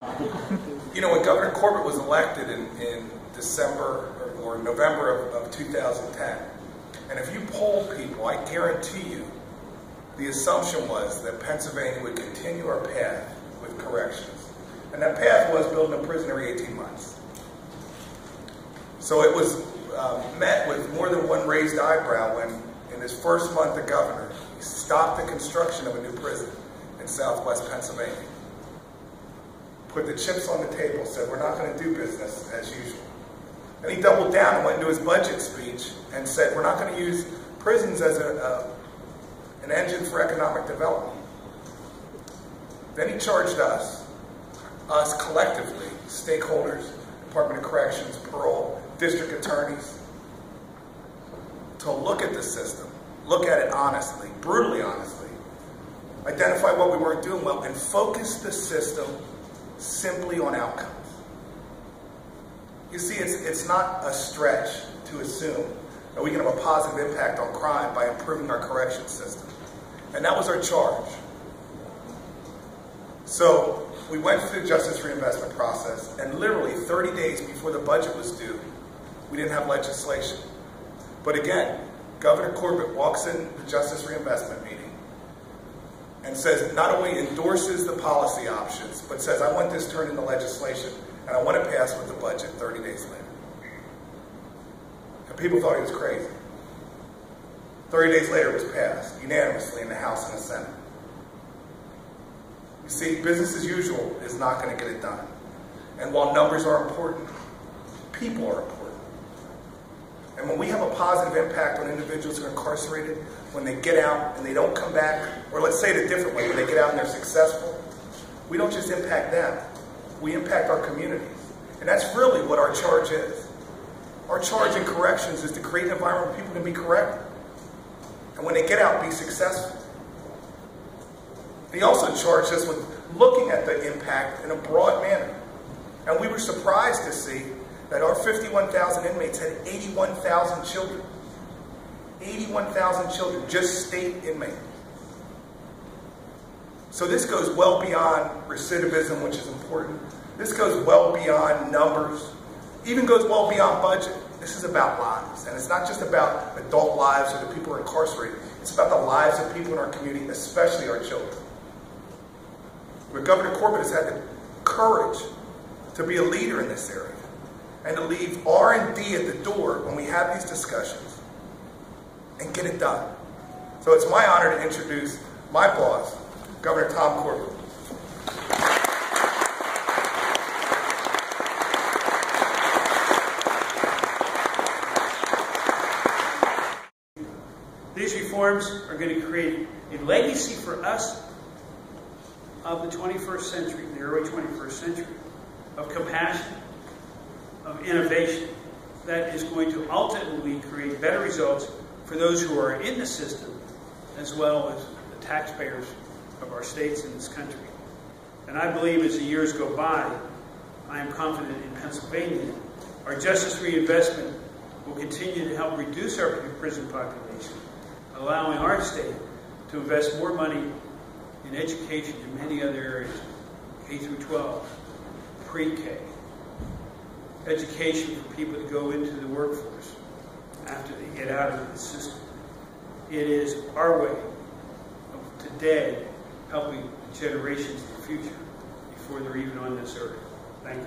You know, when Governor Corbett was elected in December or November of 2010, and if you poll people, I guarantee you, the assumption was that Pennsylvania would continue our path with corrections. And that path was building a prison every 18 months. So it was met with more than one raised eyebrow when, in his first month as governor, he stopped the construction of a new prison in southwest Pennsylvania. Put the chips on the table, said we're not going to do business as usual. And he doubled down and went into his budget speech and said we're not going to use prisons as an engine for economic development. Then he charged us collectively, stakeholders, Department of Corrections, parole, district attorneys, to look at the system, look at it honestly, brutally honestly, identify what we weren't doing well, and focus the system simply on outcomes. You see, it's not a stretch to assume that we can have a positive impact on crime by improving our correction system. And that was our charge. So we went through the justice reinvestment process, and literally 30 days before the budget was due, we didn't have legislation. But again, Governor Corbett walks in the justice reinvestment meeting and says, not only endorses the policy options, but says, I want this turned into legislation, and I want it passed with the budget 30 days later. And people thought he was crazy. 30 days later, it was passed unanimously in the House and the Senate. You see, business as usual is not going to get it done. And while numbers are important, people are important. And when we have a positive impact on individuals who are incarcerated, when they get out and they don't come back, or let's say it a different way, when they get out and they're successful, we don't just impact them, we impact our communities. And that's really what our charge is. Our charge in corrections is to create an environment where people can be corrected. And when they get out, be successful. He also charged us with looking at the impact in a broad manner. And we were surprised to see that our 51,000 inmates had 81,000 children. 81,000 children, just state inmates. So this goes well beyond recidivism, which is important. This goes well beyond numbers, even goes well beyond budget. This is about lives, and it's not just about adult lives or the people who are incarcerated. It's about the lives of people in our community, especially our children. But Governor Corbett has had the courage to be a leader in this area and to leave R&D at the door when we have these discussions and get it done. So it's my honor to introduce my boss, Governor Tom Corbett. These reforms are going to create a legacy for us of the 21st century, the early 21st century, of compassion, of innovation, that is going to ultimately create better results for those who are in the system, as well as the taxpayers of our states in this country. And I believe as the years go by, I am confident in Pennsylvania, our justice reinvestment will continue to help reduce our prison population, allowing our state to invest more money in education in many other areas, K through 12, pre-K, education for people to go into the workforce after they get out of the system. It is our way of today helping generations in the future before they're even on this earth. Thank you.